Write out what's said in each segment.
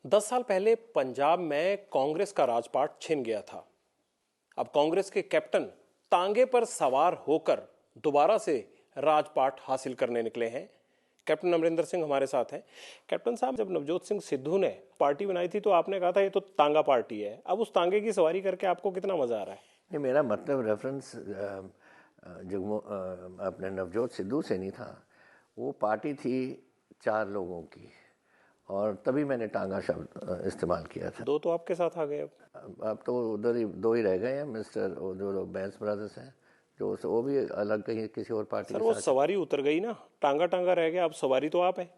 10 साल पहले पंजाब में कांग्रेस का राजपाट छिन गया था। अब कांग्रेस के कैप्टन तांगे पर सवार होकर दोबारा से राजपाट हासिल करने निकले हैं। कैप्टन अमरिंदर सिंह हमारे साथ हैं। कैप्टन साहब, जब नवजोत सिंह सिद्धू ने पार्टी बनाई थी तो आपने कहा था ये तो तांगा पार्टी है। अब उस तांगे की सवारी करके आपको कितना मजा आ रहा है? नहीं, मेरा मतलब रेफरेंस अपने नवजोत सिद्धू से नहीं था। वो पार्टी थी 4 लोगों की और तभी मैंने टांगा शब्द इस्तेमाल किया था। 2 तो आपके साथ आ गए। अब तो उधर ही 2 ही रह गए हैं। मिस्टर जो बैंस ब्रदर्स हैं, जो वो भी अलग कहीं किसी और पार्टी सर के वो साथ। सवारी उतर गई ना, टांगा टांगा रह गया। अब सवारी तो आप है।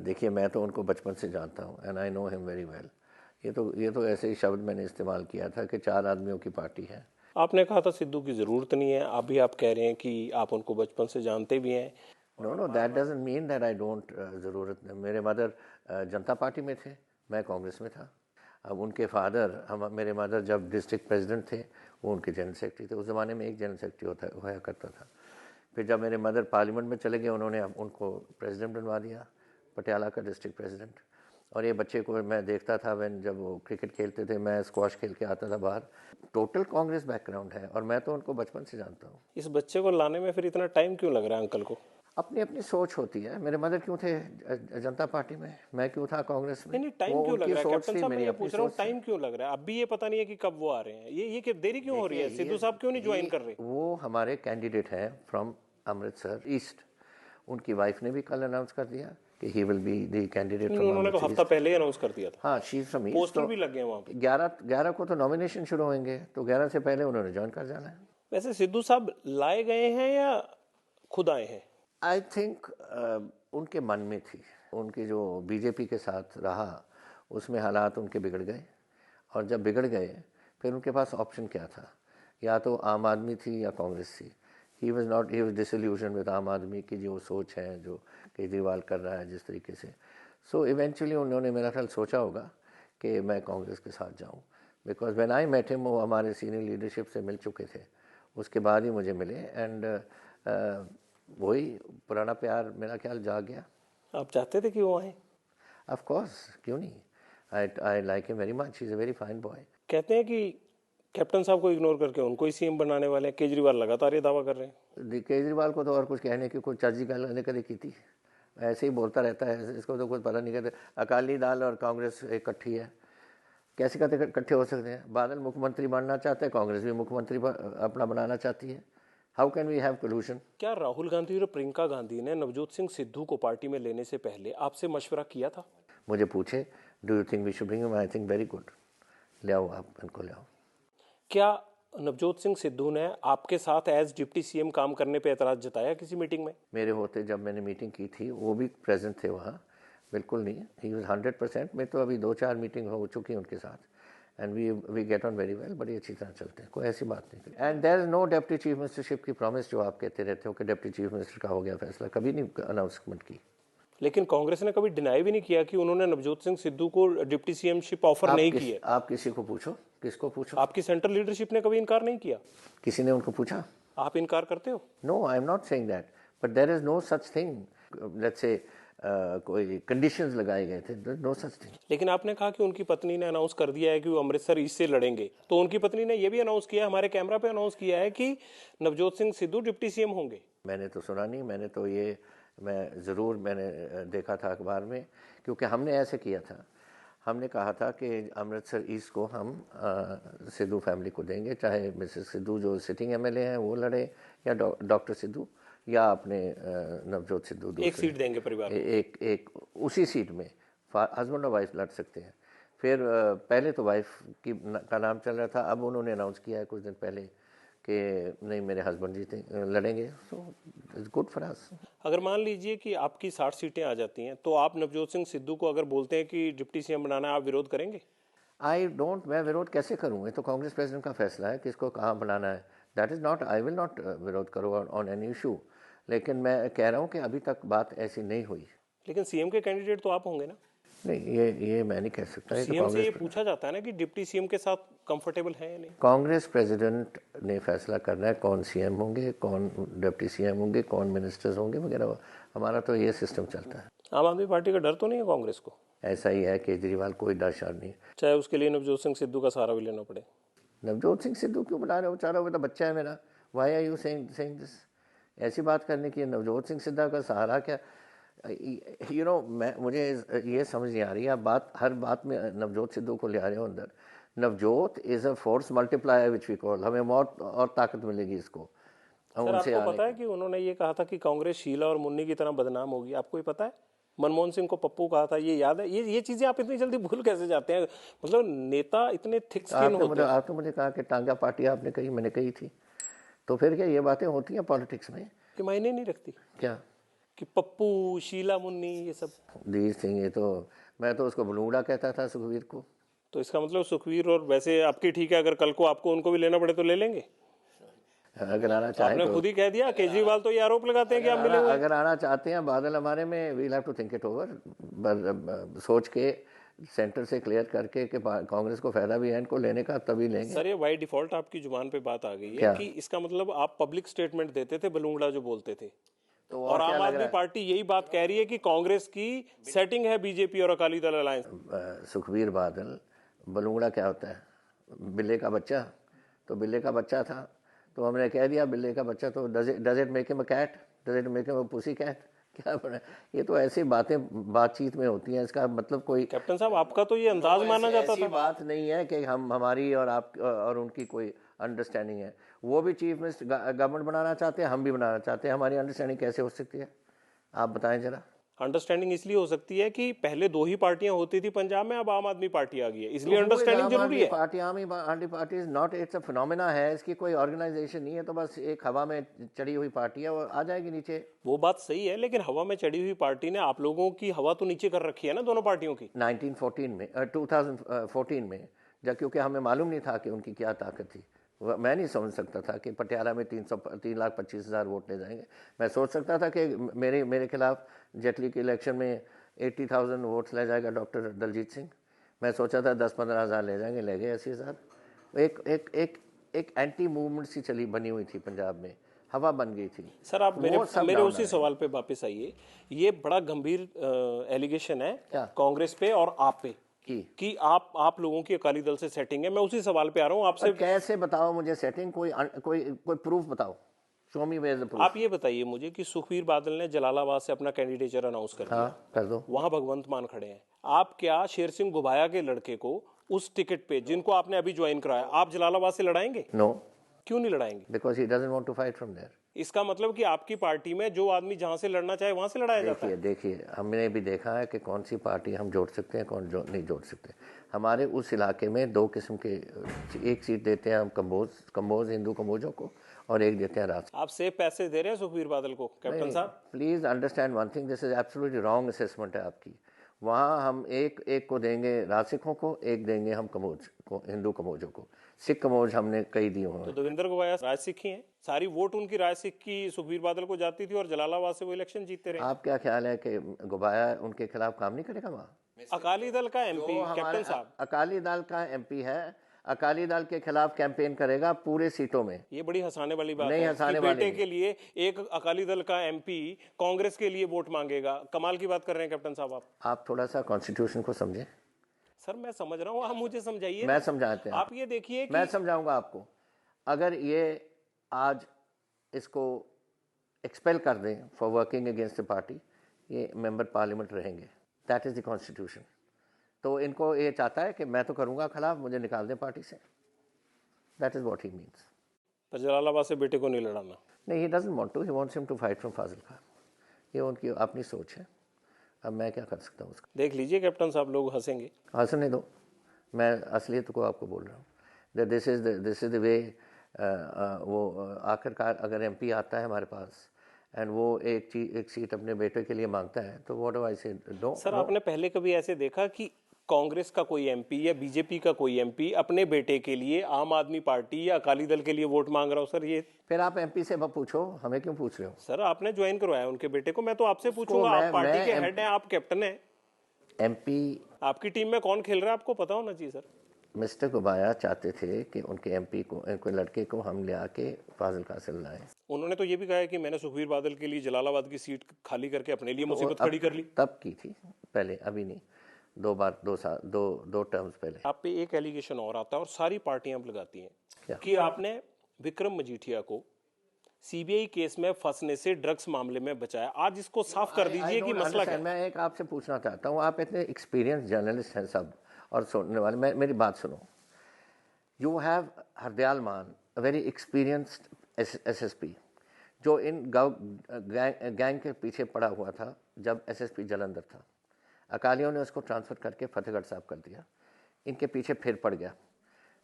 देखिए, मैं तो उनको बचपन से जानता हूँ and I know him very well. ये तो ऐसे ही शब्द मैंने इस्तेमाल किया था कि 4 आदमियों की पार्टी है। आपने कहा था सिद्धू की जरूरत नहीं है, अभी आप कह रहे हैं कि आप उनको बचपन से जानते भी हैं। No, that doesn't mean that I don't ज़रूरत नहीं। मेरे मदर जनता पार्टी में थे, मैं कांग्रेस में था। अब उनके फादर, मेरे मदर जब डिस्ट्रिक्ट प्रेसिडेंट थे, वो उनके जनरल सेक्रेटरी थे। उस ज़माने में एक जनरल सेक्रेटरी होया करता था। फिर जब मेरे मदर पार्लियामेंट में चले गए, उन्होंने उनको प्रेसिडेंट बनवा दिया, पटियाला का डिस्ट्रिक्ट प्रेसिडेंट। और ये बच्चे को मैं देखता था, जब वो क्रिकेट खेलते थे, मैं स्क्वाश खेल के आता था बाहर। टोटल कांग्रेस बैकग्राउंड है और मैं तो उनको बचपन से जानता हूँ। इस बच्चे को लाने में फिर इतना टाइम क्यों लग रहा है अंकल को? अपनी अपनी सोच होती है। मेरे मदर क्यों थे जनता पार्टी में, मैं क्यों था कांग्रेस में? नहीं, टाइम वो क्यों लग उनकी रहा है सोच कैप्टन थी, साहब? मैं मेरी ये अपनी पूछ रहा हूँ सोच थी। टाइम क्यों लग रहा है? अब भी ये पता नहीं है कि कब वो आ रहे हैं। ये कि देरी क्यों हो रही है? सिद्धू साहब क्यों नहीं ज्वाइन कर रहे? वो हमारे कैंडिडेट हैं फ्रॉम अमृतसर ईस्ट। उनकी वाइफ ने भी कल अनाउंस कर दिया कि he will be the candidate from उन्होंने तो अमृतसर हफ्ता ईस्ट। पहले ही अनाउंस कर दिया था। हाँ, she is from east. Poster भी लग गए वहाँ पे। 11 को तो नॉमिनेशन शुरू होंगे, तो 11 से पहले उन्होंने ज्वाइन कर जाना है। वैसे सिद्धू साहब लाए गए हैं या खुद आए हैं? आई थिंक उनके मन में थी। उनकी जो बीजेपी के साथ रहा, उसमें हालात उनके बिगड़ गए। और जब बिगड़ गए, फिर उनके पास ऑप्शन क्या था? या तो आम आदमी थी या कांग्रेस थी। ही वॉज डिसल्यूशन विद आम आदमी की जो सोच है, जो केजरीवाल कर रहा है जिस तरीके से। सो इवेंचुअली उन्होंने मेरा ख्याल सोचा होगा कि मैं कांग्रेस के साथ जाऊं। Because when I met him, वो हमारे सीनियर लीडरशिप से मिल चुके थे, उसके बाद ही मुझे मिले। एंड वही पुराना प्यार मेरा ख्याल जाग गया। आप चाहते थे कि वो आए? ऑफ कोर्स, क्यों नहीं। I like him very much, he is a very fine boy. कहते हैं कि कैप्टन साहब को इग्नोर करके उनको ही सीएम बनाने वाले हैं। केजरीवाल लगातार ये दावा कर रहे हैं। केजरीवाल को तो और कुछ कहने की कोई चर्ची गल कभी की थी? ऐसे ही बोलता रहता है, इसको तो कुछ पता नहीं। कहते अकाली दल और कांग्रेस इकट्ठी है, कैसे कहते इकट्ठे हो सकते हैं? बादल मुख्यमंत्री बनना चाहते हैं, कांग्रेस भी मुख्यमंत्री अपना बनाना चाहती है। How can we have coalition? क्या राहुल गांधी और प्रियंका गांधी ने नवजोत सिंह सिद्धू को पार्टी में लेने से पहले आपसे मशवरा किया था? मुझे पूछे, do you think we should bring him? I think very good. ले आओ, आप इनको ले आओ। क्या नवजोत सिंह सिद्धू ने आपके साथ एज डिप्टी सीएम काम करने पे एतराज जताया किसी मीटिंग में? मेरे होते जब मैंने मीटिंग की थी, वो भी प्रेजेंट थे वहाँ। बिल्कुल नहीं, ही वॉज 100%। में तो अभी 2-4 मीटिंग हो चुकी हैं उनके साथ and we get on very well. बड़ी अच्छी तरह चलते हैं, कोई ऐसी बात नहीं। And there is no deputy chief ministership की प्रॉमिस जो आप कहते रहते हो कि डिप्टी चीफ मिनिस्टर का हो गया फैसला, कभी नहीं अनाउंसमेंट की। लेकिन कांग्रेस ने कभी डिनाई भी नहीं किया कि उन्होंने नवजोत सिंह सिद्धू को डिप्टी सीएमशिप ऑफर नहीं की है। आप किसी को पूछो, किसको पूछो? आपकी सेंट्रल लीडरशिप ने कभी इनकार नहीं किया। किसी ने उनको पूछा? आप इनकार करते हो? No, I am not saying that, but there is no such thing. Let's say कोई कंडीशंस लगाए गए थे, नो सच थिंग। लेकिन आपने कहा कि उनकी पत्नी ने अनाउंस कर दिया है कि वो अमृतसर ईस्ट से लड़ेंगे, तो उनकी पत्नी ने यह भी अनाउंस किया, हमारे कैमरा पे अनाउंस किया है कि नवजोत सिंह सिद्धू डिप्टी सीएम होंगे। मैंने तो सुना नहीं। मैंने ज़रूर देखा था अखबार में, क्योंकि हमने ऐसे किया था। हमने कहा था कि अमृतसर ईस्ट को हम सिद्धू फैमिली को देंगे, चाहे मिसेस सिद्धू जो सिटिंग एमएलए हैं वो लड़े, या डॉक्टर सिद्धू, या अपने नवजोत सिद्धू एक सीट देंगे परिवार को। एक उसी सीट में हस्बैंड और वाइफ लड़ सकते हैं। फिर पहले तो वाइफ का नाम चल रहा था, अब उन्होंने अनाउंस किया है कुछ दिन पहले कि नहीं, मेरे हस्बैंड जीते लड़ेंगे। So it's good for us. अगर मान लीजिए कि आपकी 60 सीटें आ जाती हैं, तो आप नवजोत सिंह सिद्धू को अगर बोलते हैं कि डिप्टी सीएम बनाना है, आप विरोध करेंगे? मैं विरोध कैसे करूँ? ये तो कांग्रेस प्रेसिडेंट का फैसला है किसको कहाँ बनाना है। That is not, I will not विरोध करो ऑन एनी इशू। लेकिन मैं कह रहा हूँ कि अभी तक बात ऐसी नहीं हुई। लेकिन सीएम के कैंडिडेट तो आप होंगे ना? नहीं, ये मैं नहीं कह सकता। ये तो सीएम से ये कांग्रेस पूछा जाता है ना कि डिप्टी सीएम के साथ कंफर्टेबल है या नहीं। कांग्रेस प्रेसिडेंट ने फैसला करना है कौन सीएम होंगे, कौन डिप्टी सीएम होंगे, कौन मिनिस्टर्स होंगे वगैरह। हमारा तो ये सिस्टम चलता है। आम आदमी पार्टी का डर तो नहीं है कांग्रेस को? ऐसा ही है, केजरीवाल कोई डर शर नहीं। चाहे उसके लिए नवजोत सिंह सिद्धू का सहारा भी लेना पड़े। नवजोत सिंह सिद्धू क्यों बना रहे हो? बेचारा वो तो बच्चा है मेरा। Why are you saying this? ऐसी बात करने की? नवजोत सिंह सिद्धू का सहारा क्या? मुझे ये समझ नहीं आ रही, आप हर बात में नवजोत सिद्धू को ले आ रहे हो अंदर। Navjot is a force multiplier which we call. हमें और ताकत मिलेगी इसको। सर आपको पता है कि उन्होंने ये कहा था कि कांग्रेस शीला और मुन्नी की तरह बदनाम होगी? आपको ये पता है? मनमोहन सिंह को पप्पू कहा था, ये याद है? ये चीजें आप इतनी जल्दी भूल कैसे जाते हैं? मतलब नेता इतने थिक स्किन होते हैं। आपने मुझे कहा कि टांगा पार्टी आपने कही, मैंने कही थी। तो फिर क्या ये बातें होती हैं पॉलिटिक्स में? कि मायने नहीं रखती क्या कि पप्पू शीला मुन्नी ये सब दीज थिंग? ये तो मैं तो उसको बलूंगड़ा कहता था, सुखवीर को। तो इसका मतलब सुखवीर और वैसे आपकी ठीक है, अगर कल को आपको उनको भी लेना पड़े तो ले लेंगे? अगर आना चाहे आपने तो। खुद ही कह दिया, केजरीवाल तो ये आरोप लगाते हैं कि आप मिले हुए। अगर आना चाहते हैं बादल हमारे में, we'll have to think it over, सोच के सेंटर से क्लियर करके कि कांग्रेस को फायदा भी है इनको लेने का, तभी लेंगे। सर ये बाय डिफॉल्ट आपकी जुबान पे बात आ गई है कि इसका मतलब आप पब्लिक स्टेटमेंट देते थे बलूंगड़ा जो बोलते थे, तो और आम आदमी पार्टी यही बात कह रही है कि कांग्रेस की सेटिंग है बीजेपी और अकाली दल अलायंस। सुखवीर बादल, बलूंगड़ा क्या होता है? बिल्ले का बच्चा। तो बिल्ले का बच्चा था तो हमने कह दिया बिल्ले का बच्चा, तो does it make him a cat? Does it make him a pussy cat? क्या बना? ये तो ऐसी बातें बातचीत में होती हैं, इसका मतलब कोई। कैप्टन साहब आपका तो ये अंदाज माना जाता था। बात नहीं है कि हमारी और आप और उनकी कोई अंडरस्टैंडिंग है। वो भी चीफ मिनिस्टर गवर्नमेंट बनाना चाहते हैं, हम भी बनाना चाहते हैं। हमारी अंडरस्टैंडिंग कैसे हो सकती है, आप बताएं जरा। अंडरस्टैंडिंग इसलिए हो सकती है कि पहले दो ही पार्टियां होती थी पंजाब में, अब आम आदमी पार्टी आ गई है, इसलिए अंडरस्टैंडिंग जरूरी है। पार्टी आम party is not, it's a phenomena है, इसकी कोई ऑर्गेनाइजेशन नहीं है। तो बस एक हवा में चढ़ी हुई पार्टी है और आ जाएगी नीचे। वो बात सही है, लेकिन हवा में चढ़ी हुई पार्टी ने आप लोगों की हवा तो नीचे कर रखी है ना, दोनों पार्टियों की। 1914 में 2014 में, जब क्योंकि हमें मालूम नहीं था कि उनकी क्या ताकत थी। मैं नहीं समझ सकता था कि पटियाला में 3,25,000 वोट ले जाएंगे। मैं सोच सकता था कि मेरे खिलाफ जेटली के इलेक्शन में 80,000 वोट्स ले जाएगा डॉक्टर दलजीत सिंह। मैं सोचा था 10-15 हज़ार ले जाएंगे, ले गए 80,000। एक एक एक एक एंटी मूवमेंट सी बनी हुई थी पंजाब में, हवा बन गई थी। सर आप मेरे उसी सवाल पे वापस आइए। ये बड़ा गंभीर एलिगेशन है कांग्रेस पे और आप पे कि आप लोगों की अकाली दल से सेटिंग है। मैं उसी सवाल पे आ रहा हूँ आपसे। कैसे बताओ मुझे सेटिंग? कोई प्रूफ बताओ, show me where the proof. आप ये बताइए मुझे कि सुखबीर बादल ने जलालाबाद से अपना कैंडिडेचर अनाउंस कर दिया। कर दो। वहां भगवंत मान खड़े हैं। आप क्या शेर सिंह घुबाया के लड़के को उस टिकट पे, जिनको आपने अभी ज्वाइन कराया, आप जलालाबाद से लड़ाएंगे? नो। क्यों नहीं लड़ाएंगे? Because he doesn't want to fight from there. इसका मतलब कि आपकी पार्टी में जो आदमी जहां से लड़ना चाहे वहां से लड़ाया जाता है। देखिए हमने भी देखा है कि कौन सी पार्टी हम जोड़ सकते हैं, कौन नहीं जोड़ सकते। हमारे उस इलाके में दो किस्म के, एक सीट देते हैं हम कंबोज हिंदू कंबोजों को, और एक देते हैं राज। आप सेफ पैसे दे रहे हैं सुखबीर बादल को कैप्टन साहब? Please understand one thing, this is absolutely wrong assessment है आपकी। वहाँ हम एक को देंगे राज सिखों को, एक देंगे हम कमोज को, हिंदू कमोजों को। सिख कमोज हमने कई दिए हुए। तो देवेंद्र गोवाया राज सिख ही हैं, सारी वोट उनकी राज सिख की सुखबीर बादल को जाती थी और जलालाबाद से वो इलेक्शन जीतते रहे। आप क्या ख्याल है कि गोबाया उनके खिलाफ काम नहीं करेगा वहाँ? अकाली दल का एमपी कैप्टन साहब, अकाली दल का एमपी है, अकाली दल के खिलाफ कैंपेन करेगा पूरे सीटों में। ये बड़ी हंसाने वाली बात नहीं, है हंसाने कि वाली बेटे के लिए एक अकाली दल का एमपी कांग्रेस के लिए वोट मांगेगा। कमाल की बात कर रहे हैं कैप्टन साहब आप थोड़ा सा कॉन्स्टिट्यूशन को समझें। सर मैं समझ रहा हूँ, आप मुझे समझाइए। मैं समझाते हैं, आप ये देखिए कि मैं समझाऊंगा आपको। अगर ये आज इसको एक्सपेल कर दें for working against the party, ये मेंबर पार्लियामेंट रहेंगे। That is the constitution. तो इनको ये चाहता है कि मैं तो करूंगा खिलाफ, मुझे निकाल दें पार्टी से। That is what he means. पर जलालाबाद से बेटे को नहीं लड़ाना? नहीं, he doesn't want to, he wants him to fight from Fazil Khan. ये उनकी अपनी सोच है, अब मैं क्या कर सकता हूँ उसका। देख लीजिए कैप्टन साहब, लोग हंसेंगे। हंसने दो, मैं असलियत को आपको बोल रहा हूँ। This is the way. वो आखिरकार अगर एमपी आता है हमारे पास एंड वो एक सीट अपने बेटे के लिए मांगता है, तो व्हाट डू आई से? नो। सर आपने पहले कभी ऐसे देखा कि कांग्रेस का कोई एमपी या बीजेपी का कोई एमपी अपने बेटे के लिए आम आदमी पार्टी या अकाली दल के लिए वोट मांग रहा हो? सर ये फिर आप एमपी से पूछो, हमें क्यों पूछ रहे हो? सर आपने ज्वाइन करवाया उनके बेटे को, मैं तो आपसे पूछूंगा। आप पार्टी के हेड हैं, आप कैप्टन हैं। एमपी आपकी टीम में कौन खेल रहा है आपको पता होना चाहिए सर। मिस्टर गुबाया चाहते थे कि उनके एमपी को, उनके लड़के को हम ले आके फाजिलका से लाएं। उन्होंने तो ये भी कहा है कि मैंने सुखबीर बादल के लिए जलालाबाद की सीट खाली करके अपने लिए मुसीबत खड़ी कर ली। तब की थी, पहले, अभी नहीं, 2 बार, 2 साल, दो टर्म्स पहले। आप पे एक एलिगेशन और आता है और सारी पार्टियां अब लगाती हैं क्या? कि आपने विक्रम मजीठिया को सीबीआई केस में फंसने से ड्रग्स मामले में बचाया। आज इसको साफ कर दीजिए कि मसला क्या है। मैं एक आपसे पूछना चाहता हूँ, आप इतने एक्सपीरियंस जर्नलिस्ट हैं सब और सुनने वाले, मेरी बात सुनो। यू हैव हरदयाल मान, अ वेरी एक्सपीरियंस्ड एसएसपी, जो इन गैंग के पीछे पड़ा हुआ था जब एसएसपी जलंधर था। अकालियों ने उसको ट्रांसफ़र करके फतेहगढ़ साहब कर दिया, इनके पीछे फिर पड़ गया,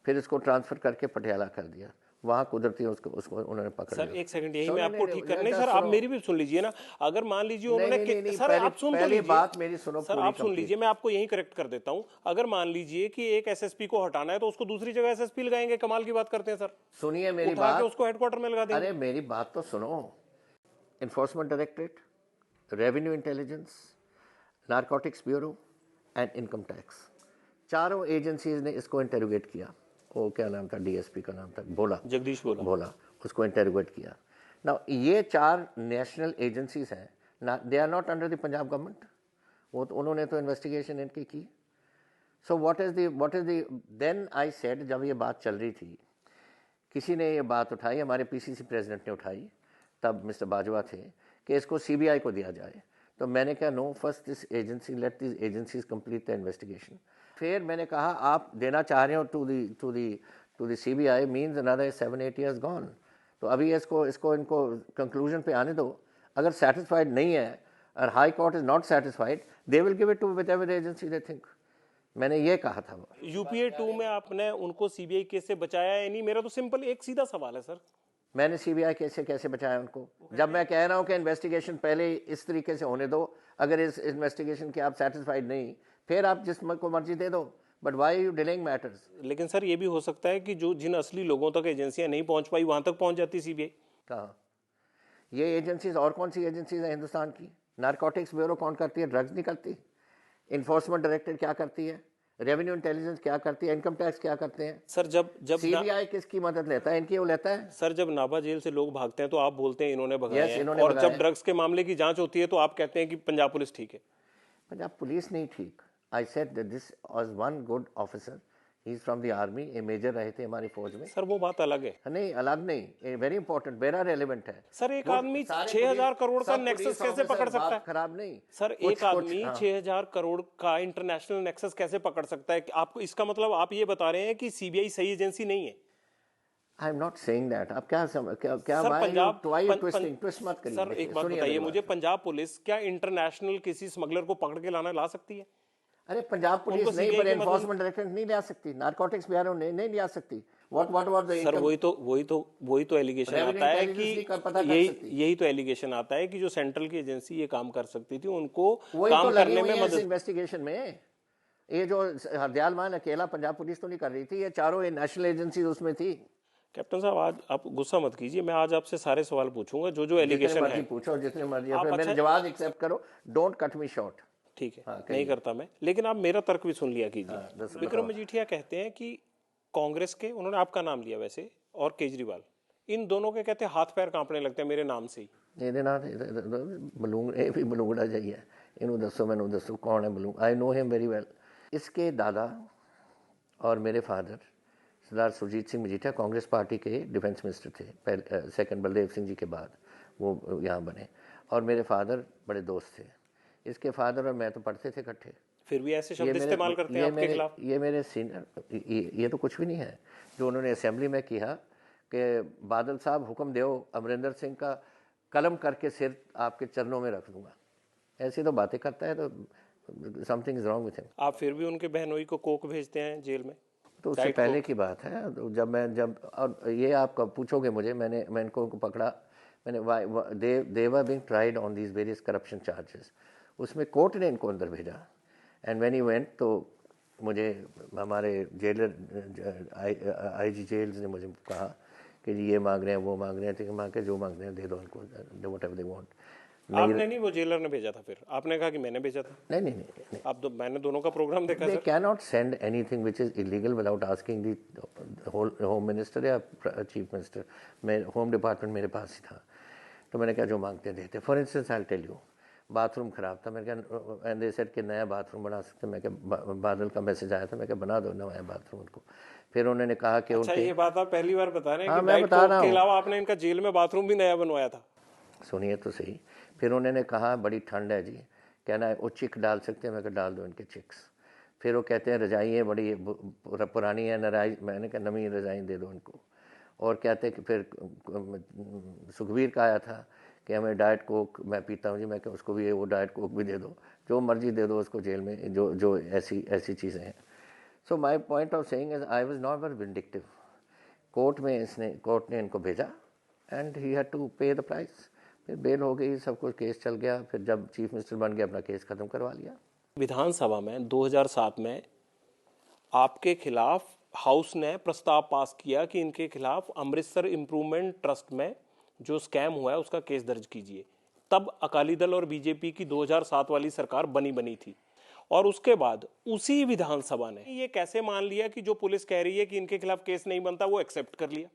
फिर इसको ट्रांसफ़र करके पटियाला कर दिया, वहाँ कुदरती उसको उन्होंने पकड़ लिया। सर एक सेकंड, यही मैं आपको ठीक करने, सर आप मेरी भी सुन लीजिए ना। अगर मान लीजिए उन्होंने, सर आप सुन तो लीजिए, बात मेरी सुनो, सर आप सुन लीजिए, मैं आपको यही करेक्ट कर देता हूं। अगर मान लीजिए कि एक एसएसपी को हटाना है तो उसको दूसरी जगह एसएसपी लगाएंगे, कमाल की बात करते हैं सर। सुनिए मेरी उठा बात, के उसको हेडक्वार्टर में लगा देंगे। अरे मेरी बात तो सुनो। Enforcement directorate, revenue intelligence, narcotics bureau and income tax, चारों एजेंसीज ने इसको इंटेरोगेट किया। वो क्या नाम था, डीएसपी का नाम था, भोला, जगदीश भोला, उसको इंटेरोगेट किया ना। ये 4 नेशनल एजेंसीज हैं ना, they are not under the Punjab government. वो तो उन्होंने तो इन्वेस्टिगेशन इनकी की। So what is the then I said, जब ये बात चल रही थी, किसी ने ये बात उठाई, हमारे पीसीसी प्रेसिडेंट ने उठाई, तब मिस्टर बाजवा थे, कि इसको सीबीआई को दिया जाए। तो मैंने कहा no, first this agency, let this agencies complete the investigation. फिर मैंने कहा आप देना चाह रहे हो to the CBI means another 7-8 years gone. तो अभी इनको कंक्लूजन पे आने दो। अगर सेटिस्फाइड नहीं है और high court is not satisfied, they will give it to whichever agency they think. मैंने ये कहा था। यूपीए 2 में आपने उनको सीबीआई केस से बचाया है नहीं? मेरा तो सिंपल एक सीधा सवाल है सर। मैंने सीबीआई केस से कैसे बचाया उनको? जब मैं कह रहा हूं कि इन्वेस्टिगेशन पहले इस तरीके से होने दो, अगर इस इन्वेस्टिगेशन के आप सेटिस्फाइड नहीं, फिर आप जिस को मर्जी दे दो, but why you delaying matters? लेकिन सर ये भी हो सकता है कि जो जिन असली लोगों तक एजेंसियां नहीं पहुंच पाई, वहां तक पहुंच जाती सीबीआई। कहाँ ये एजेंसीज? और कौन सी एजेंसीज हैं हिंदुस्तान की? नारकोटिक्स ब्यूरो कौन करती है? ड्रग्स नहीं करती। इन्फोर्समेंट डायरेक्टरेट क्या करती है? रेवेन्यू इंटेलिजेंस क्या करती है? इनकम टैक्स क्या करते हैं? सर जब सीबीआई किसकी मदद लेता है? इनकी वो लेता है। सर जब नाभा जेल से लोग भागते हैं तो आप बोलते हैं इन्होंने भगाया है, इन्होंने और भगाया जब ड्रग्स के मामले की जांच होती है तो आप कहते हैं कि पंजाब पुलिस ठीक है। पंजाब पुलिस नहीं ठीक। I said that this was one good officer, he is from the army, a major रहे थे हमारी फौज में। सर वो बात अलग है। नहीं, अलग नहीं, वेरी इंपॉर्टेंट, वेरा रेलिवेंट है। सर एक आदमी 6,000 करोड़ का नेक्सस कैसे पकड़ सकता है? खराब नहीं सर, एक आदमी 6,000 करोड़ का इंटरनेशनल नेक्सस कैसे पकड़ सकता है? आपको इसका मतलब आप ये बता रहे हैं कि सीबीआई सही एजेंसी नहीं है? आई एम नॉट सेइंग दैट। आप क्या सर पंजाब ट्विस्ट मत करिए। सर एक बात बताइए मुझे, पंजाब पुलिस क्या इंटरनेशनल किसी स्मगलर को पकड़ के ला सकती है? अरे पंजाब पुलिस नहीं, पर एनफोर्समेंट डायरेक्टरेट नहीं ला सकती, नारकोटिक्स ब्यूरो नहीं ला सकती। सर वही तो एलिगेशन आता है कि यही तो एलिगेशन आता है कि जो सेंट्रल की एजेंसी ये काम कर सकती थी उनको काम करने में मदद। इन्वेस्टिगेशन में ये जो हरदयाल मान अकेला पंजाब पुलिस तो नहीं कर रही थी, ये चारों नेशनल एजेंसी उसमें थी। कैप्टन साहब आज आप गुस्सा मत कीजिए, मैं आज आपसे सारे सवाल पूछूंगा जो एलिगेशन है। पूछो जितने मर्जी, मेरे जवाब एक्सेप्ट करो, डोंट कट मी शॉर्ट। ठीक है, नहीं करता मैं, लेकिन आप मेरा तर्क भी सुन लिया कीजिए। विक्रम मजीठिया कहते हैं कि कांग्रेस के, उन्होंने आपका नाम लिया वैसे, और केजरीवाल, इन दोनों के कहते हैं हाथ पैर कांपने लगते हैं मेरे नाम से ही। बलूंगड़ा जाइए, इन्हों दसो, मैनू दसो कौन है बलूंग? I know him very well. इसके दादा और मेरे फादर सरदार सुरजीत सिंह मजीठिया कांग्रेस पार्टी के डिफेंस मिनिस्टर थे, पहले सेकंड बलदेव सिंह जी के बाद वो यहाँ बने, और मेरे फादर बड़े दोस्त थे। इसके फादर और मैं तो पढ़ते थे इकट्ठे। फिर भी ऐसे शब्द इस्तेमाल करते हैं आपके खिलाफ? ये मेरे सीनियर, ये तो कुछ भी नहीं है जो उन्होंने असेंबली में किया कि बादल साहब हुक्म दो, अमरिंदर सिंह का कलम करके सिर आपके चरणों में रख दूंगा। ऐसी तो बातें करता है, तो something is wrong with him. आप फिर भी उनके बहनोई को कोक भेजते हैं जेल में? तो उससे पहले की बात है, तो जब और ये आप कब पूछोगे मुझे, मैं इनको पकड़ा, मैंने they were being tried on these various corruption charges, उसमें कोर्ट ने इनको अंदर भेजा। एंड व्हेन ही वेंट, तो मुझे हमारे जेलर आईजी जेल्स ने मुझे कहा कि जी ये मांग रहे हैं, वो मांग रहे हैं, तो मांग के जो मांग रहे हैं दे दो उनको, व्हाटएवर दे वांट। आपने नहीं, वो जेलर ने भेजा था, फिर आपने कहा कि मैंने भेजा था। नहीं नहीं नहीं, नहीं। आप मैंने दोनों का प्रोग्राम देखा They sir. cannot send anything which is illegal without asking the whole home minister या चीफ मिनिस्टर। मैं होम डिपार्टमेंट मेरे पास ही था, तो मैंने कहा जो मांगते देते। For instance I tell you, bathroom खराब था, मैंने कहा एंड दे सेड कि नया बाथरूम बना सकते। मैं कहा बादल का मैसेज आया था, मैं कहा बना दो नया बाथरूम उनको। फिर उन्होंने कहा कि अच्छा, उनके, ये बात आप पहली बार बता रहे हैं हाँ कि मैं डाइट बता रहा कोक के हूँ, अलावा आपने इनका जेल में बाथरूम भी नया बनवाया था। सुनिए तो सही। फिर उन्होंने कहा बड़ी ठंड है जी, कहना है वो चिक डाल सकते हैं, मैं कहा डाल दो इनके चिक्स। फिर वो कहते हैं रजाई है बड़ी पुरानी है नराई, मैंने कहा नवी रजाई दे दो इनको। और कहते हैं कि फिर सुखबीर का आया था कि हमें डाइट कोक मैं पीता हूँ जी, मैं कहा उसको भी वो डाइट कोक भी दे दो, जो मर्जी दे दो उसको जेल में, जो जो ऐसी चीज़ें हैं। So my point of saying is I was not very vindictive. Court ने इनको भेजा and he had to pay the price. फिर बेल हो गई, सब कुछ केस चल गया। फिर जब चीफ मिनिस्टर बन गया अपना केस खत्म करवा लिया। विधानसभा में 2007 में आपके खिलाफ हाउस ने प्रस्ताव पास किया कि इनके खिलाफ अमृतसर इम्प्रूवमेंट ट्रस्ट में जो स्कैम हुआ है उसका केस दर्ज कीजिए। तब अकाली दल और बीजेपी की 2007 वाली सरकार बनी थी, और उसके बाद उसी विधानसभा ने ये कैसे मान लिया कि जो पुलिस कह रही है कि इनके खिलाफ केस नहीं बनता, वो एक्सेप्ट कर लिया?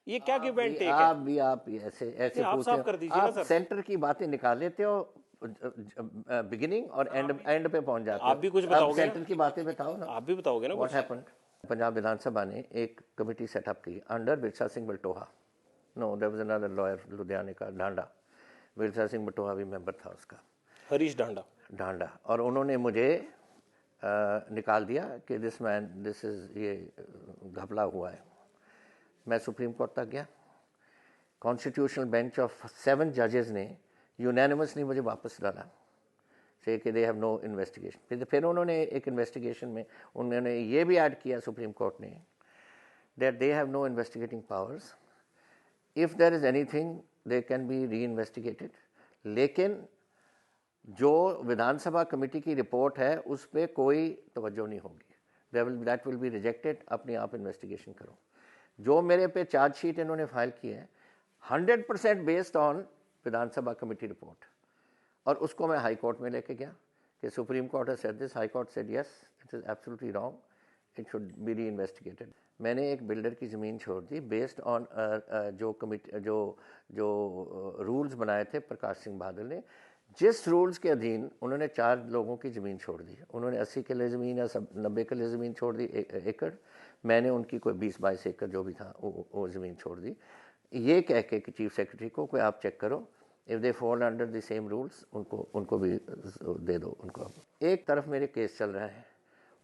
ये क्या गिव एंड टेक है? आप ऐसे आप पूछते साफ कर हो, दीजिए ना आप सर। सेंटर की बातें निकाल लेते हो, बिगिनिंग और एंड पे पहुंच जाते हो। आप भी कुछ अब बताओगे सेंटर ना? की बातें बताओ ना, आप भी बताओगे ना व्हाट कुछ? हैपेंड। पंजाब विधानसभा ने एक कमेटी सेटअप की under Birsa Singh Baltoha. No there was another lawyer लुधियाने का, डांडा। बिरसा सिंह बल्टोहा भी मेंबर था उसका, हरीश डांडा। और उन्होंने मुझे निकाल दिया कि दिस इज ये घपला हुआ है। मैं सुप्रीम कोर्ट तक गया, कॉन्स्टिट्यूशनल बेंच ऑफ 7 जजेस ने यूनानिमसली मुझे वापस डाला, से कि दे हैव नो इन्वेस्टिगेशन। फिर उन्होंने एक इन्वेस्टिगेशन में उन्होंने ये भी ऐड किया सुप्रीम कोर्ट ने, that they have no investigating powers, if there is anything they can be reinvestigated. लेकिन जो विधानसभा कमेटी की रिपोर्ट है उस पर कोई तवज्जो नहीं होगी, दैट विल बी रिजेक्टेड, अपने आप इन्वेस्टिगेशन करो। जो मेरे पे चार्जशीट इन्होंने फाइल की है 100% based on Vidhan Sabha committee report. और उसको मैं हाई कोर्ट में लेके गया कि supreme court has said this, high court said yes it is absolutely wrong, it should be री इन्वेस्टिगेटेड। मैंने एक बिल्डर की ज़मीन छोड़ दी बेस्ड ऑन जो कमिटी जो रूल्स बनाए थे प्रकाश सिंह बादल ने, जिस रूल्स के अधीन उन्होंने 4 लोगों की ज़मीन छोड़ दी। उन्होंने 80 किले ज़मीन या 90 किले ज़मीन छोड़ दी, एकड़। मैंने उनकी कोई 20-22 एकड़ जो भी था वो ज़मीन छोड़ दी, ये कह के कि चीफ सेक्रेटरी को कोई आप चेक करो, if they fall under the same rules उनको भी दे दो उनको। एक तरफ मेरे केस चल रहा है,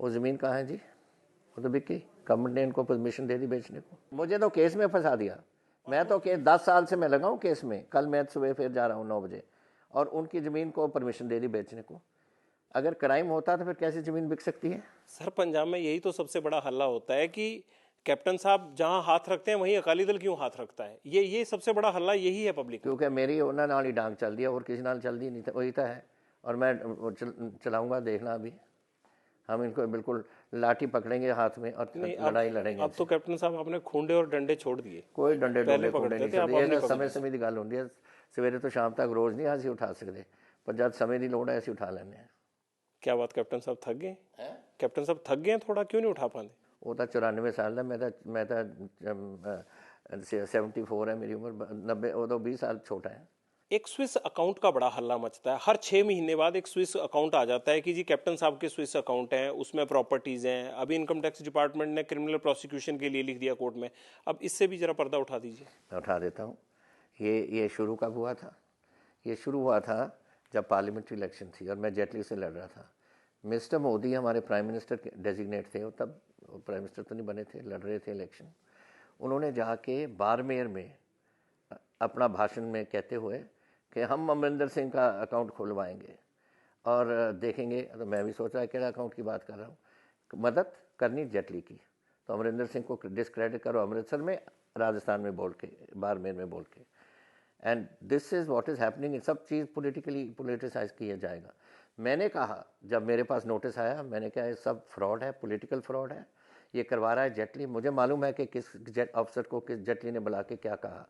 वो ज़मीन कहाँ है जी? वो तो बिकी, गवर्नमेंट ने इनको परमिशन दे दी बेचने को। मुझे तो केस में फंसा दिया। मैं तो केस 10 साल से मैं लगा हूँ केस में। कल मैं सुबह फिर जा रहा हूँ 9 बजे, और उनकी ज़मीन को परमिशन दे दी बेचने को। अगर क्राइम होता तो फिर कैसे ज़मीन बिक सकती है? सर, पंजाब में यही तो सबसे बड़ा हल्ला होता है कि कैप्टन साहब जहां हाथ रखते हैं वहीं अकाली दल क्यों हाथ रखता है। ये सबसे बड़ा हल्ला यही है पब्लिक। क्योंकि मेरी उन्होंने नाल ही डांग चल दी और किसी नाल चल दी नहीं था, वही तो है। और मैं चलाऊँगा, देखना अभी हम इनको बिल्कुल लाठी पकड़ेंगे हाथ में और लड़ाई लड़ेंगे। अब तो कैप्टन साहब आपने खूंडे और डंडे छोड़ दिए। कोई डंडे पहले डुंडे पकड़ते नहीं थे, अब छड़ते, नहीं ये पकड़ते। समय की गल होंदी है। सवेरे तो शाम तक रोज़ नहीं असीं उठा सकते, पर जब समय की लोड़ है असीं उठा लेंगे। क्या बात, कैप्टन साहब थक गए? कैप्टन साहब थक गए, थोड़ा क्यों नहीं उठा पाते? वो तो 94 साल का, मैं तो 74 है मेरी उम्र, 90 वो तो 20 साल छोटा है। एक स्विस अकाउंट का बड़ा हल्ला मचता है। हर 6 महीने बाद एक स्विस अकाउंट आ जाता है कि जी कैप्टन साहब के स्विस अकाउंट हैं, उसमें प्रॉपर्टीज़ हैं। अभी इनकम टैक्स डिपार्टमेंट ने क्रिमिनल प्रोसिक्यूशन के लिए लिख दिया कोर्ट में। अब इससे भी ज़रा पर्दा उठा दीजिए। मैं उठा देता हूँ। ये शुरू कब हुआ था? ये शुरू हुआ था जब पार्लियामेंट्री इलेक्शन थी और मैं जेटली से लड़ रहा था। मिस्टर मोदी हमारे प्राइम मिनिस्टर के डेजिग्नेट थे, वो तब प्राइम मिनिस्टर तो नहीं बने थे, लड़ रहे थे इलेक्शन। उन्होंने जाके बाड़मेर में अपना भाषण में कहते हुए कि हम अमरिंदर सिंह का अकाउंट खुलवाएंगे और देखेंगे। तो मैं भी सोच रहा कि अकाउंट की बात कर रहा हूँ, मदद करनी जेटली की, तो अमरिंदर सिंह को डिस्क्रेडिट करो अमृतसर में, राजस्थान में बोल के, बाड़मेर में बोल के। And this is what is happening. सब चीज़ पॉलिटिकली पोलिटिसाइज किया जाएगा। मैंने कहा, जब मेरे पास नोटिस आया, मैंने कहा ये सब फ्रॉड है, पॉलिटिकल फ्रॉड है, ये करवा रहा है जेटली। मुझे मालूम है कि किस अफसर को किस जेटली ने बुला के क्या कहा,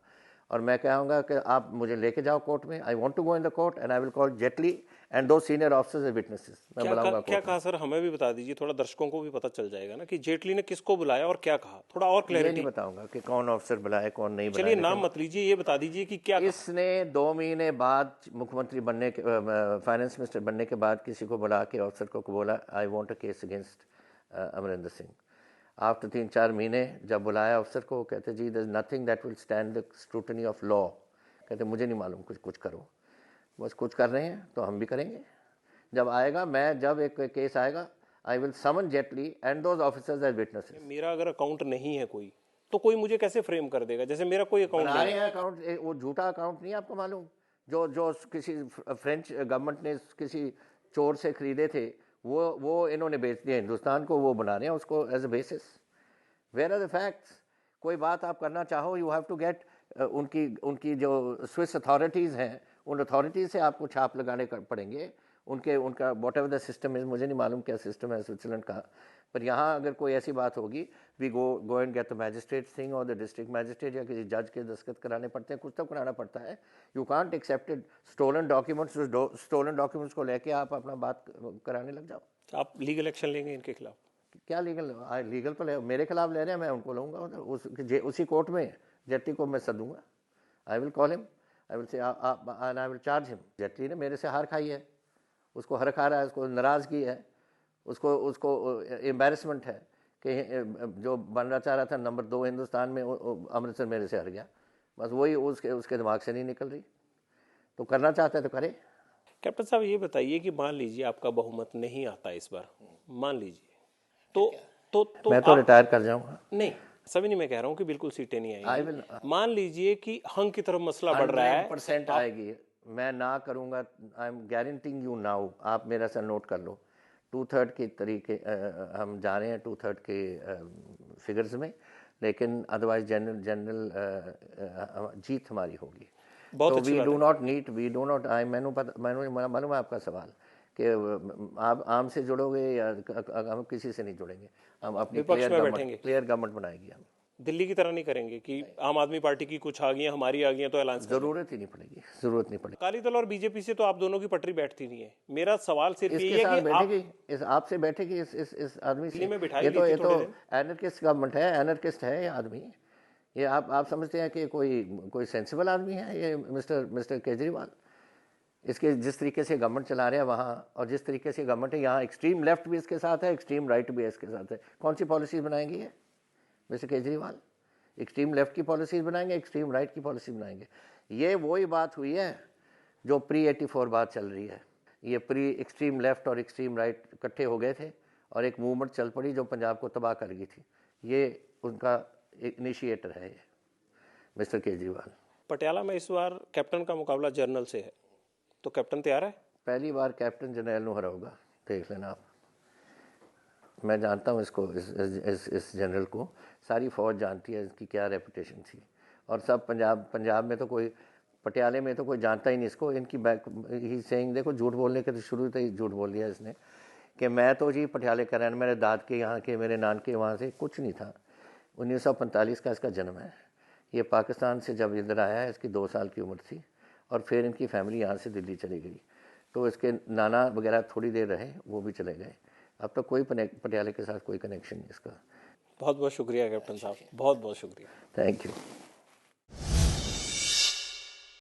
और मैं कहूँगा कि आप मुझे लेके जाओ कोर्ट में, I want to go in the court and I will call Jaitley and दो सीनियर ऑफिसर्स एज विटनेसेस। मैं बुलाऊंगा क्या कोर्ट कहा सर, हमें भी बता दीजिए, थोड़ा दर्शकों को भी पता चल जाएगा ना कि जेटली ने किसको बुलाया और क्या कहा, थोड़ा और में। ये नहीं क्लैरिटी। बताऊंगा कि कौन ऑफिसर बुलाए कौन नहीं बुलाए, चलिए नाम लेकिन मत लीजिए, ये बता दीजिए कि क्या कहा। इसने 2 महीने बाद मुख्यमंत्री बनने के फाइनेंस मिनिस्टर बनने के बाद किसी को बुला के ऑफिसर को बोला I want a case against Amarinder Singh. After 3-4 महीने जब बुलाया अफसर को, कहते जी there is nothing that will stand the scrutiny of law. कहते मुझे नहीं मालूम, कुछ करो, बस कुछ कर रहे हैं तो हम भी करेंगे। जब आएगा, मैं जब एक केस आएगा, I will summon Jaitley and those officers as witnesses. मेरा अगर अकाउंट नहीं है कोई, तो कोई मुझे कैसे फ्रेम कर देगा? जैसे मेरा कोई अकाउंट बना नहीं रहे है। हैं अकाउंट, वो झूठा अकाउंट नहीं है आपको मालूम, जो किसी फ्रेंच गवर्नमेंट ने किसी चोर से खरीदे थे, वो इन्होंने बेच दिया हिंदुस्तान को, वो बना रहे हैं उसको as a basis. Where are the facts? कोई बात आप करना चाहो, यू हैव टू गेट उनकी जो स्विस अथॉरिटीज़ हैं, उन अथॉरिटीज़ से आपको छाप लगाने पड़ेंगे। उनका what ever the system is, मुझे नहीं मालूम क्या सिस्टम है स्विट्ज़रलैंड का, पर यहाँ अगर कोई ऐसी बात होगी, we go and get the magistrate thing और द डिस्ट्रिक्ट मैजिस्ट्रेट या किसी जज के दस्तखत कराने पड़ते हैं, कुछ तो कराना पड़ता है। You can't accepted stolen documents, stolen documents को लेके आप अपना बात कराने लग जाओ। आप लीगल एक्शन लेंगे इनके खिलाफ? क्या लीगल तो मेरे खिलाफ ले रहे हैं, मैं उनको लूँगा उसी कोर्ट में। जेटली को मैं सदूंगा, I will call him, I will say I will charge him. Jaitley ने मेरे से हार खाई है, उसको हर खा रहा है, उसको नाराज़गी है, उसको एम्बेरसमेंट है कि जो बनना चाह रहा था नंबर 2 हिंदुस्तान में, अमृतसर मेरे से हार गया। बस वही उसके दिमाग से नहीं निकल रही, तो करना चाहता है तो करे। कैप्टन साहब ये बताइए कि मान लीजिए आपका बहुमत नहीं आता इस बार, मान लीजिए, तो मैं तो रिटायर कर जाऊंगा। नहीं, सभी नहीं, मैं कह रहा हूँ कि बिल्कुल सीटें नहीं आई आएंगी। विल मान लीजिए कि हंग की तरफ मसला बढ़ रहा है, 100% आएगी, मैं ना करूंगा, I am guaranteeing you now, आप मेरा सा नोट कर लो। 2/3 के तरीके हम जा रहे हैं 2/3 के फिगर्स में, लेकिन अदरवाइज जनरल जीत हमारी होगी। बहुत तो अच्छी बात है। वी डू नॉट आई मैंने मालूम है आपका सवाल कि आप आम से जुड़ोगे या हम किसी से नहीं जुड़ेंगे, हम अपनी विपक्ष में बैठेंगे, क्लियर गवर्नमेंट बनाएगी। हम दिल्ली की तरह नहीं करेंगे कि आम आदमी पार्टी की कुछ आ गई हैं, हमारी आ गई हैं तो ऐलान कर दें। जरूरत ही नहीं पड़ेगी, जरूरत नहीं पड़ेगी। अकाली दल और बीजेपी से तो आप दोनों की पटरी बैठती नहीं है। मेरा सवाल सिर्फ इसके यही है साथ कि आप बैठेगी, इस आपसे बैठेगी, इस आदमी से। दिल्ली में बिठा ही ये ली थी तो थोड़े दिन। एनर्किस्ट गवर्नमेंट है, एनर्किस्ट है ये आदमी। ये आप समझते हैं कि कोई सेंसिबल आदमी है ये मिस्टर केजरीवाल? इसके जिस तरीके से गवर्नमेंट चला रहे हैं वहाँ, और जिस तरीके से गवर्नमेंट है यहाँ, एक्सट्रीम लेफ्ट भी इसके साथ है, एक्सट्रीम राइट भी इसके साथ है। कौन सी पॉलिसीज बनाएंगे ये मिस्टर केजरीवाल? एक्सट्रीम लेफ्ट की पॉलिसीज बनाएंगे, एक्सट्रीम राइट की पॉलिसी बनाएंगे। ये वही बात हुई है जो प्री-84 बात चल रही है। ये प्री एक्सट्रीम लेफ्ट और एक्सट्रीम राइट इकट्ठे हो गए थे और एक मूवमेंट चल पड़ी जो पंजाब को तबाह कर गई थी। ये उनका इनिशिएटर है ये मिस्टर केजरीवाल। पटियाला में इस बार कैप्टन का मुकाबला जनरल से है, तो कैप्टन तैयार है? पहली बार कैप्टन जनरल को हराऊगा, देख लेना आप। मैं जानता हूँ इसको, इस जनरल को सारी फौज जानती है इसकी क्या रेपुटेशन थी, और सब पंजाब में तो कोई, पटियाले में तो कोई जानता ही नहीं इसको। इनकी बैक ही सेइंग, देखो झूठ बोलने के तो शुरू से ही झूठ बोल दिया इसने कि मैं तो जी पटियाले का रहने, मेरे दाद के यहाँ के, मेरे नान के वहाँ से, कुछ नहीं था। 1945 का इसका जन्म है। ये पाकिस्तान से जब इधर आया है, इसकी 2 साल की उम्र थी, और फिर इनकी फैमिली यहाँ से दिल्ली चली गई। तो इसके नाना वगैरह थोड़ी देर रहे, वो भी चले गए। अब तो कोई पटियाले के साथ कोई कनेक्शन नहीं इसका। बहुत बहुत शुक्रिया कैप्टन साहब, बहुत बहुत शुक्रिया। Thank you.